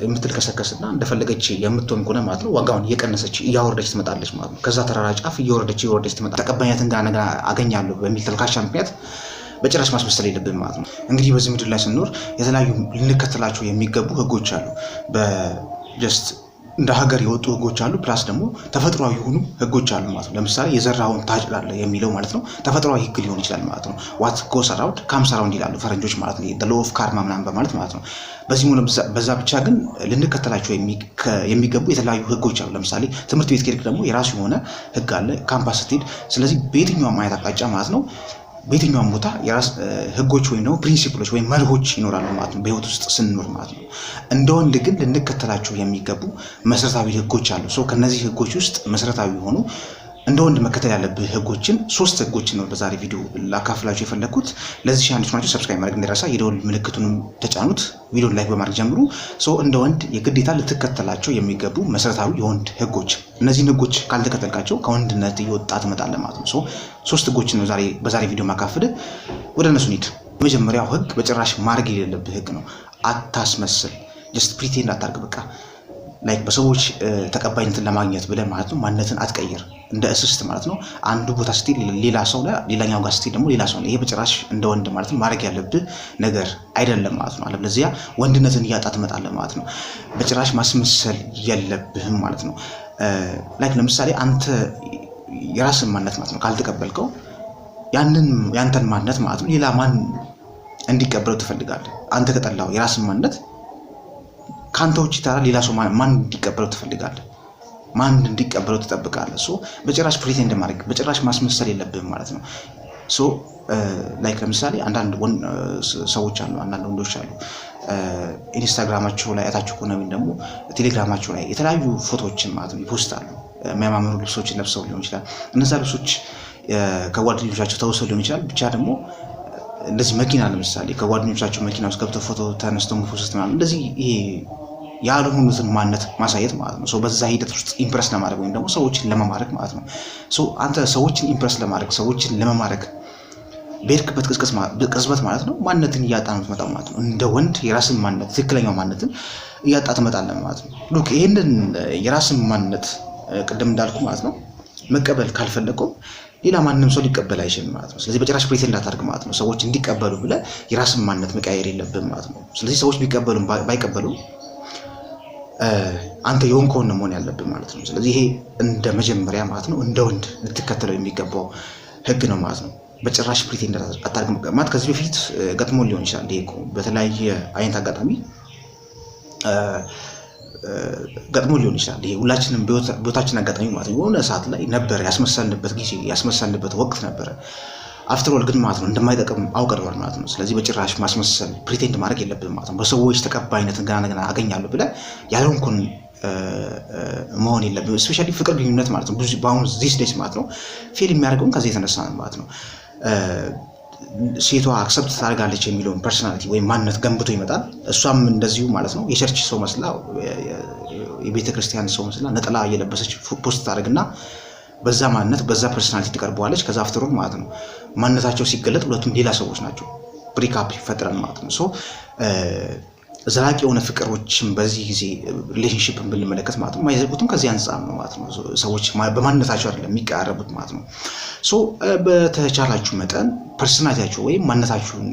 የምትልከሰከስና እንደፈለገች የምትሆን ከሆነ ማለት ነው ዋጋውን እየቀነሰች እያወረደች ትመጣለች ማለት ነው። ከዛ ተራራ ጫፍ እየወረደች ትመጣ ተቀባይነትን ጋር አገኛለሁ በሚል ተልካሻ ምክንያት በጭራሽ ማስመሰል የለብን ማለት ነው። እንግዲህ በዚህ ምድር ላይ ስንኖር የተለያዩ ልንከተላቸው የሚገቡ ህጎች አሉ። በጀስት እንደ ሀገር የወጡ ህጎች አሉ። ፕላስ ደግሞ ተፈጥሯዊ የሆኑ ህጎች አሉ ማለት ነው። ለምሳሌ የዘራውን ታጭዳለህ የሚለው ማለት ነው ተፈጥሯዊ ህግ ሊሆን ይችላል ማለት ነው። ዋት ጎስ አራውንድ ካምስ አራውንድ ይላሉ ፈረንጆች ማለት ነው። ዘ ሎው ኦፍ ካርማ ምናምን በማለት ማለት ነው። በዚህ ሆነ በዛ ብቻ ግን ልንከተላቸው የሚገቡ የተለያዩ ህጎች አሉ። ለምሳሌ ትምህርት ቤት ከሄድክ ደግሞ የራሱ የሆነ ህግ አለ፣ ካምፓስ ስትሄድ። ስለዚህ በየትኛውም አይነት አቅጣጫ ማለት ነው በየትኛውም ቦታ የራስ ህጎች ወይም ደግሞ ፕሪንሲፕሎች ወይም መርሆች ይኖራሉ ማለት ነው በህይወት ውስጥ ስንኖር ማለት ነው። እንደ ወንድ ግን ልንከተላቸው የሚገቡ መሰረታዊ ህጎች አሉ። ከነዚህ ህጎች ውስጥ መሰረታዊ የሆኑ እንደ ወንድ መከተል ያለብህ ህጎችን 3 ህጎችን ነው በዛሬ ቪዲዮ ላካፍላችሁ የፈለኩት። ለዚህ ቻናል ናችሁ ሰብስክራይብ ማድረግ እንዳይረሳ፣ የደወል ምልክቱንም ተጫኑት፣ ቪዲዮን ላይክ በማድረግ ጀምሩ። እንደ ወንድ የግዴታ ልትከተላቸው የሚገቡ መሰረታዊ የወንድ ህጎች። እነዚህን ህጎች ካልተከተልካቸው ከወንድነት እየወጣ ትመጣለህ ማለት ነው። 3 ህጎችን ነው በዛሬ ቪዲዮ ማካፍል። ወደ እነሱ እንሂድ። የመጀመሪያው ህግ በጭራሽ ማድረግ የሌለብህ ህግ ነው። አታስመስል። ጀስት ፕሪቴንድ አታርግ። በቃ ላይክ በሰዎች ተቀባይነትን ለማግኘት ብለህ ማለት ነው ማንነትን አትቀይር። እንደ እስስት ማለት ነው። አንዱ ቦታ ስትሄድ ሌላ ሰው ላይ ሌላኛው ጋር ስትሄድ ደግሞ ሌላ ሰው ነው። ይሄ በጭራሽ እንደ ወንድ ማለት ነው ማድረግ ያለብህ ነገር አይደለም ማለት ነው። አለበለዚያ ወንድነትን እያጣ ትመጣለህ ማለት ነው። በጭራሽ ማስመሰል የለብህም ማለት ነው። ላይክ ለምሳሌ አንተ የራስን ማንነት ማለት ነው ካልተቀበልከው ያንተን ማንነት ማለት ነው ሌላ ማን እንዲቀበለው ትፈልጋለህ? አንተ ከጠላው የራስን ማንነት ካንተ ውጭ ሌላ ሰው ማን እንዲቀበለው ትፈልጋለህ? ማን እንዲቀበለው ትጠብቃለህ? በጭራሽ ፕሪቴንድ ማድረግ በጭራሽ ማስመሰል የለብህም ማለት ነው። ላይክ ለምሳሌ አንዳንድ ሰዎች አሉ፣ አንዳንድ ወንዶች አሉ ኢንስታግራማቸው ላይ አይታችሁ ከሆነ ወይም ደግሞ ቴሌግራማቸው ላይ የተለያዩ ፎቶዎችን ማለት ነው ይፖስታሉ። የሚያማምሩ ልብሶችን ለብሰው ሊሆን ይችላል። እነዛ ልብሶች ከጓደኞቻቸው ተወስደው ሊሆን ይችላል። ብቻ ደግሞ እንደዚህ መኪና ለምሳሌ ከጓደኞቻቸው መኪና ውስጥ ገብተው ፎቶ ተነስተው ፖስት ማለት እንደዚህ ይሄ ያልሆኑትን ማንነት ማሳየት ማለት ነው። በዛ ሂደት ውስጥ ኢምፕረስ ለማድረግ ወይም ደግሞ ሰዎችን ለመማረክ ማለት ነው። አንተ ሰዎችን ኢምፕረስ ለማድረግ ሰዎችን ለመማረክ በሄድክበት ቅጽበት ማለት ነው ማንነትን እያጣ ነው የምትመጣው ማለት ነው። እንደ ወንድ የራስን ማንነት ትክክለኛው ማንነትን እያጣ ትመጣለህ ማለት ነው። ሉክ ይሄንን የራስን ማንነት ቅድም እንዳልኩ ማለት ነው መቀበል ካልፈለገው ሌላ ማንንም ሰው ሊቀበል አይችልም ማለት ነው። ስለዚህ በጭራሽ ፕሪቴንድ እንዳታደርግ ማለት ነው። ሰዎች እንዲቀበሉ ብለህ የራስን ማንነት መቀየር የለብህም ማለት ነው። ስለዚህ ሰዎች ቢቀበሉም ባይቀበሉም አንተ የሆንከውን ነው መሆን ያለብህ ማለት ነው። ስለዚህ ይሄ እንደ መጀመሪያ ማለት ነው እንደ ወንድ ልትከተለው የሚገባው ህግ ነው ማለት ነው። በጭራሽ ፕሪቴንድ አታርግ ማለት ከዚህ በፊት ገጥሞ ሊሆን ይችላል። ይሄ በተለያየ አይነት አጋጣሚ ገጥሞ ሊሆን ይችላል። ይሄ ሁላችንም በህይወታችን አጋጣሚ ማለት ነው የሆነ ሰዓት ላይ ነበር ያስመሰልንበት ጊዜ ያስመሰልንበት ወቅት ነበረ። አፍተር ኦል ግን ማለት ነው እንደማይጠቅም አውቀናል ማለት ነው። ስለዚህ በጭራሽ ማስመሰል ፕሪቴንድ ማድረግ የለብንም ማለት ነው። በሰዎች ተቀባይነትን ገና አገኛለሁ ብለህ ያልሆንኩን መሆን የለብንም። ስፔሻሊ ፍቅር ግንኙነት ማለት ነው በአሁኑ ዚስ ዴይስ ማለት ነው ፌል የሚያደርገውን ከዚህ የተነሳ ነው ማለት ነው። ሴቷ አክሰፕት ታደርጋለች የሚለውን ፐርሰናሊቲ ወይም ማንነት ገንብቶ ይመጣል። እሷም እንደዚሁ ማለት ነው የቸርች ሰው መስላ የቤተክርስቲያን ሰው መስላ ነጠላ እየለበሰች ፖስት ታደርግና በዛ ማንነት በዛ ፐርሰናሊቲ ትቀርበዋለች። ከዛ አፍተር ኦል ማለት ነው ማንነታቸው ሲገለጥ ሁለቱም ሌላ ሰዎች ናቸው። ብሬክአፕ ይፈጠራል ማለት ነው። ዘላቂ የሆነ ፍቅሮችን በዚህ ጊዜ ሪሌሽንሺፕን ብንመለከት ማለት ነው የማይዘልቁትም ከዚህ አንጻር ነው ማለት ነው። ሰዎች በማንነታቸው አይደለም የሚቀራረቡት ማለት ነው። በተቻላችሁ መጠን ፐርሰናሊቲያችሁ ወይም ማንነታችሁን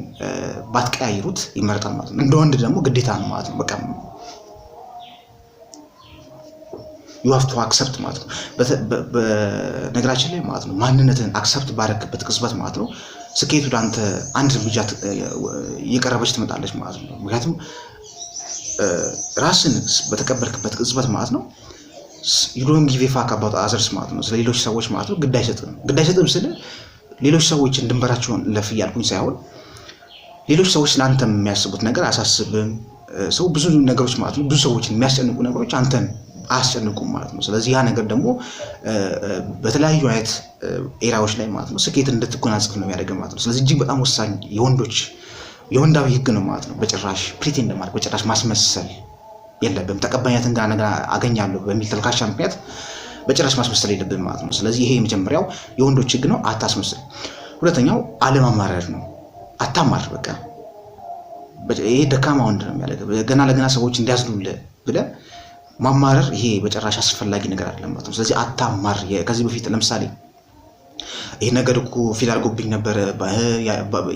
ባትቀያይሩት ይመረጣል ማለት ነው። እንደ ወንድ ደግሞ ግዴታ ነው ማለት ነው። በቃ you have to accept ማለት ነው። በነገራችን ላይ ማለት ነው ማንነትን አክሰፕት ባደረግበት ቅጽበት ማለት ነው ስኬቱ ዳንተ አንድ እርምጃ እየቀረበች ትመጣለች ማለት ነው። ምክንያቱም ራስን በተቀበልክበት ቅጽበት ማለት ነው you don't give a fuck about others ማለት ነው። ስለሌሎች ሰዎች ማለት ነው ግድ አይሰጥም ስለ ሌሎች ሰዎችን ድንበራቸውን ለፍ ያልኩኝ ሳይሆን ሌሎች ሰዎች ለአንተ የሚያስቡት ነገር አያሳስብም። ሰው ብዙ ነገሮች ማለት ነው ብዙ ሰዎችን የሚያስጨንቁ ነገሮች አንተን አያስጨንቁም ማለት ነው። ስለዚህ ያ ነገር ደግሞ በተለያዩ አይነት ኤራዎች ላይ ማለት ነው ስኬት እንድትጎናጽፍ ነው የሚያደርገው ማለት ነው። ስለዚህ እጅግ በጣም ወሳኝ የወንዳዊ ህግ ነው ማለት ነው። በጭራሽ ፕሪቴንድ ማድረግ በጭራሽ ማስመሰል የለብህም። ተቀባይነትን ጋር አገኛለሁ በሚል ተልካሻ ምክንያት በጭራሽ ማስመሰል የለብህም ማለት ነው። ስለዚህ ይሄ የመጀመሪያው የወንዶች ህግ ነው፣ አታስመስል። ሁለተኛው አለማማረር ነው። አታማር። በቃ ይሄ ደካማ ወንድ ነው የሚያደርገው። ገና ለገና ሰዎች እንዲያዝኑልህ ብለህ ማማረር ይሄ በጭራሽ አስፈላጊ ነገር አይደለም ማለት ነው። ስለዚህ አታማር። ከዚህ በፊት ለምሳሌ ይሄ ነገር እኮ ፊል አድርጎብኝ ነበር፣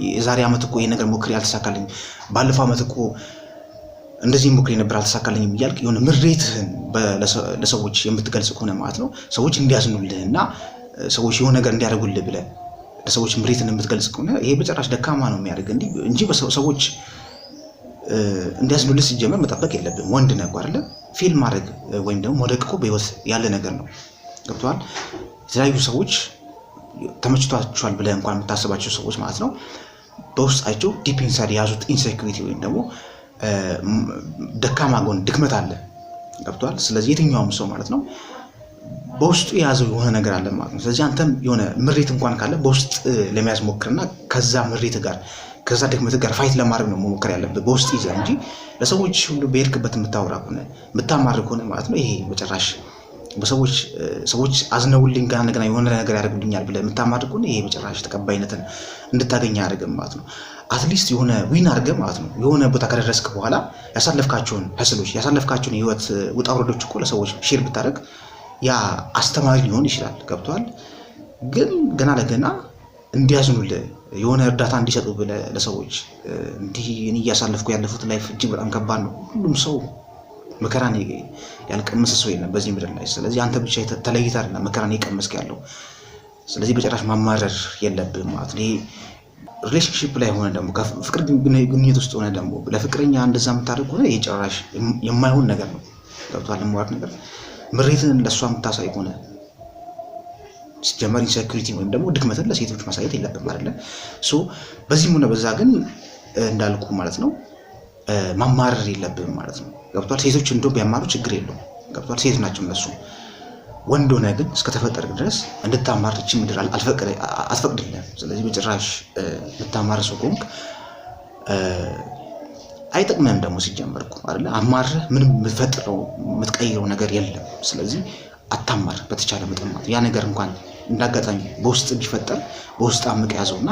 የዛሬ ዓመት እኮ ይሄ ነገር ሞክሬ አልተሳካልኝ፣ ባለፈው ዓመት እኮ እንደዚህ ሞክሬ ነበር አልተሳካልኝም እያልክ የሆነ ምሬትህን ለሰዎች የምትገልጽ ከሆነ ማለት ነው ሰዎች እንዲያዝኑልህና ሰዎች የሆነ ነገር እንዲያደርጉልህ ብለህ ለሰዎች ምሬትን የምትገልጽ ከሆነ ይሄ በጭራሽ ደካማ ነው የሚያደርግ እንጂ ሰዎች እንዲያዝኑልህ ሲጀመር መጠበቅ የለብህም። ወንድ ነህ አይደለ? ፊል ማድረግ ወይም ደግሞ መውደቅ እኮ በህይወት ያለ ነገር ነው። ገብቶሃል? የተለያዩ ሰዎች ተመችቷቸዋል ብለህ እንኳን የምታስባቸው ሰዎች ማለት ነው በውስጣቸው ዲፕ ኢንሳይድ የያዙት ኢንሴኩሪቲ ወይም ደግሞ ደካማ ጎን ድክመት አለ። ገብቶሃል? ስለዚህ የትኛውም ሰው ማለት ነው በውስጡ የያዘው የሆነ ነገር አለ ማለት ነው። ስለዚህ አንተም የሆነ ምሬት እንኳን ካለ በውስጥ ለመያዝ ሞክርና ከዛ ምሬት ጋር ከዛ ድክመት ጋር ፋይት ለማድረግ ነው መሞከር ያለብህ በውስጥ ይዘህ እንጂ ለሰዎች ሁሉ በሄድክበት የምታወራ ከሆነ የምታማርር ከሆነ ማለት ነው ይሄ በጭራሽ ሰዎች አዝነውልኝ ጋር እንደገና የሆነ ነገር ያደርጉልኛል ብለህ የምታማርር ከሆነ ይሄ በጭራሽ ተቀባይነትን እንድታገኝ አያደርግም ማለት ነው። አትሊስት የሆነ ዊን አድርገህ ማለት ነው የሆነ ቦታ ከደረስክ በኋላ ያሳለፍካቸውን ሀስሎች ያሳለፍካቸውን የህይወት ውጣ ውረዶች እኮ ለሰዎች ሼር ብታደርግ ያ አስተማሪ ሊሆን ይችላል። ገብቶሃል? ግን ገና ለገና እንዲያዝኑልህ የሆነ እርዳታ እንዲሰጡ ብለህ ለሰዎች እንዲህ እኔ እያሳለፍኩ ያለፉት ላይፍ እጅግ በጣም ከባድ ነው። ሁሉም ሰው መከራን ያልቀመሰ ሰው የለም በዚህ ምድር ላይ። ስለዚህ አንተ ብቻ ተለይተህ አይደለም መከራን የቀመስክ ያለው። ስለዚህ በጭራሽ ማማረር የለብህም ማለት ነው። ይሄ ሪሌሽንሺፕ ላይ ሆነ ደግሞ ከፍቅር ግንኙነት ውስጥ ሆነ ደግሞ ለፍቅረኛ እንደዛ የምታደርግ ሆነ ይሄ ጭራሽ የማይሆን ነገር ነው። ገብቶሃል? የማይሆን ነገር ምሬትን ለእሷ የምታሳይ ሆነ ሲጀመር ኢንሴኩሪቲ ወይም ደግሞ ድክመትን ለሴቶች ማሳየት የለብም አይደለ? ሶ በዚህም ሆነ በዛ ግን እንዳልኩ ማለት ነው ማማረር የለብም ማለት ነው። ገብቷል? ሴቶች እንደው ቢያማሩ ችግር የለውም። ገብቷል? ሴት ናቸው እነሱ። ወንድ ሆነ ግን እስከተፈጠርክ ድረስ እንድታማርች ምድር አትፈቅድልህም። ስለዚህ በጭራሽ የምታማር ሰው ከሆንክ አይጠቅምህም ደግሞ ሲጀመርኩ አይደለ? አማርህ ምንም የምትፈጥረው የምትቀይረው ነገር የለም። ስለዚህ አታማር በተቻለ መጠን ማለት ያ ነገር እንኳን እንዳጋጣሚ በውስጥ ቢፈጠር በውስጥ አምቅ ያዘውና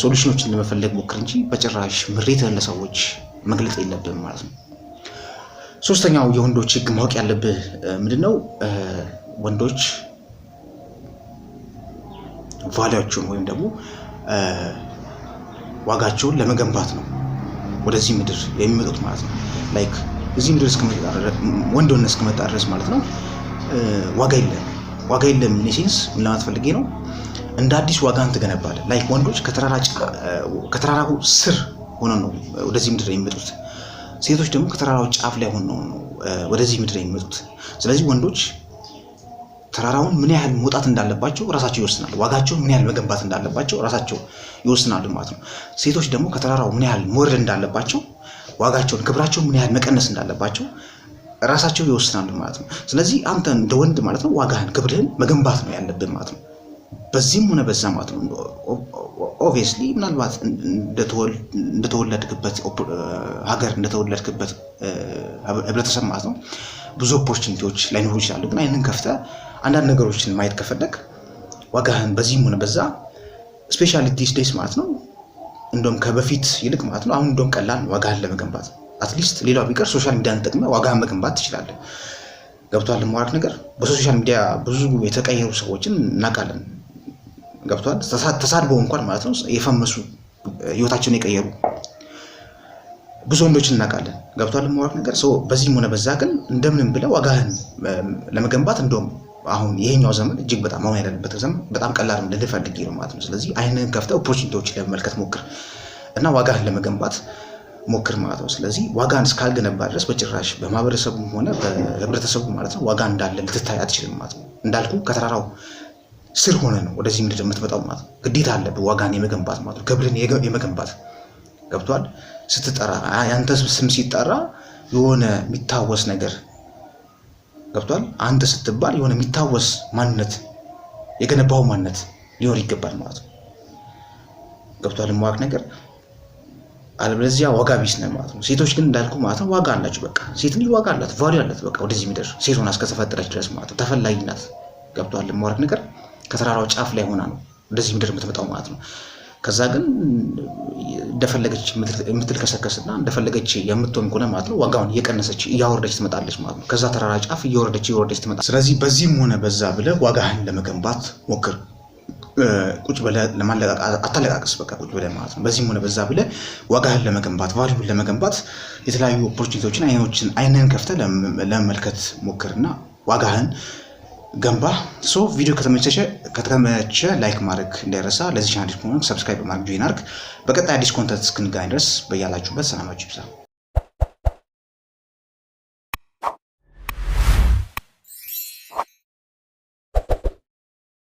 ሶሉሽኖችን ለመፈለግ ሞክር እንጂ በጭራሽ ምሬትህን ለሰዎች መግለጽ የለብህም ማለት ነው። ሶስተኛው የወንዶች ህግ ማወቅ ያለብህ ምንድነው? ወንዶች ቫልዩአቸውን ወይም ደግሞ ዋጋቸውን ለመገንባት ነው ወደዚህ ምድር የሚመጡት ማለት ነው። ላይክ እዚህ ምድር ወንዶነት እስከመጣ ድረስ ማለት ነው ዋጋ የለም ኔሴንስ ምን ለማለት ፈልጌ ነው? እንደ አዲስ ዋጋን ትገነባለህ። ላይክ ወንዶች ከተራራው ስር ሆነው ነው ወደዚህ ምድር የሚመጡት። ሴቶች ደግሞ ከተራራው ጫፍ ላይ ሆነው ነው ወደዚህ ምድር የሚመጡት። ስለዚህ ወንዶች ተራራውን ምን ያህል መውጣት እንዳለባቸው ራሳቸው ይወስናሉ። ዋጋቸውን ምን ያህል መገንባት እንዳለባቸው ራሳቸው ይወስናሉ ማለት ነው። ሴቶች ደግሞ ከተራራው ምን ያህል መውረድ እንዳለባቸው፣ ዋጋቸውን ክብራቸውን ምን ያህል መቀነስ እንዳለባቸው ራሳቸው ይወስናሉ ማለት ነው። ስለዚህ አንተ እንደ ወንድ ማለት ነው ዋጋህን ክብርህን መገንባት ነው ያለብን ማለት ነው። በዚህም ሆነ በዛ ማለት ነው ኦብቪየስሊ ምናልባት እንደተወለድክበት ሀገር እንደተወለድክበት ህብረተሰብ ማለት ነው ብዙ ኦፖርቹኒቲዎች ላይኖሩ ይችላሉ። ግን አይንን ከፍተህ አንዳንድ ነገሮችን ማየት ከፈለግ ዋጋህን በዚህም ሆነ በዛ ስፔሻሊ ዲስ ዴይስ ማለት ነው እንደውም ከበፊት ይልቅ ማለት ነው አሁን እንደውም ቀላል ነው ዋጋህን ለመገንባት። አትሊስት ሌላው ቢቀር ሶሻል ሚዲያን ተጠቅመህ ዋጋህን መገንባት ትችላለህ። ገብቷል? ለማውራት ነገር በሶሻል ሚዲያ ብዙ የተቀየሩ ሰዎችን እናውቃለን። ገብቷል? ተሳድበው እንኳን ማለት ነው የፈመሱ ህይወታቸውን የቀየሩ ብዙ ወንዶችን እናውቃለን። ገብቷል? ለማውራት ነገር ሰው በዚህም ሆነ በዛ ግን እንደምንም ብለህ ዋጋህን ለመገንባት እንደውም አሁን ይሄኛው ዘመን እጅግ በጣም አሁን ያለንበት ዘመን በጣም ቀላል ነው ልፈልግ ነው ማለት ነው። ስለዚህ አይንን ከፍተህ ኦፖርቹኒቲዎችን ለመመልከት ሞክር እና ዋጋህን ለመገንባት ሞክር ማለት ነው። ስለዚህ ዋጋን እስካልገነባ ድረስ በጭራሽ በማህበረሰቡም ሆነ በህብረተሰቡ ማለት ነው ዋጋ እንዳለ ልትታይ አትችልም ማለት ነው። እንዳልኩ ከተራራው ስር ሆነ ነው ወደዚህ ምድር የምትመጣው ማለት ነው። ግዴታ አለብህ ዋጋን የመገንባት ማለት ነው። ክብርን የመገንባት ገብቷል? ስትጠራ ያንተ ስም ሲጠራ የሆነ የሚታወስ ነገር ገብቷል? አንተ ስትባል የሆነ የሚታወስ ማንነት የገነባው ማንነት ሊኖር ይገባል ማለት ነው። ገብቷል? የማዋቅ ነገር አለበለዚያ ዋጋ ቢስ ነው ማለት ነው። ሴቶች ግን እንዳልኩ ማለት ነው ዋጋ አላቸው። በቃ ሴት ልጅ ዋጋ አላት፣ ቫልዩ አላት። በቃ ወደዚህ ምድር ሴት ሆና እስከተፈጠረች ድረስ ማለት ነው ተፈላጊ ናት። ገብቷል? የማዋቅ ነገር ከተራራው ጫፍ ላይ ሆና ነው ወደዚህ ምድር የምትመጣው ማለት ነው። ከዛ ግን እንደፈለገች የምትልከሰከስና እንደፈለገች የምትሆን ከሆነ ማለት ነው ዋጋውን እየቀነሰች እያወረደች ትመጣለች ማለት ነው። ከዛ ተራራ ጫፍ እየወረደች ትመጣለች። ስለዚህ በዚህም ሆነ በዛ ብለህ ዋጋህን ለመገንባት ሞክር። ቁጭ ብለህ አታለቃቅስ። በቃ ቁጭ ብለህ ማለት ነው። በዚህም ሆነ በዛ ብለህ ዋጋህን ለመገንባት ቫልዩን ለመገንባት የተለያዩ ኦፖርቹኒቲዎችን አይንህን ከፍተህ ለመመልከት ሞክርና ዋጋህን ገንባ። ቪዲዮ ከተመቸ ላይክ ማድረግ እንዳይረሳ። ለዚህ ቻናል ሰብስክራይብ በማድረግ ጆይን አድርግ። በቀጣይ አዲስ ኮንተንት እስክንገናኝ ድረስ በያላችሁበት ሰላማችሁ ይብዛ።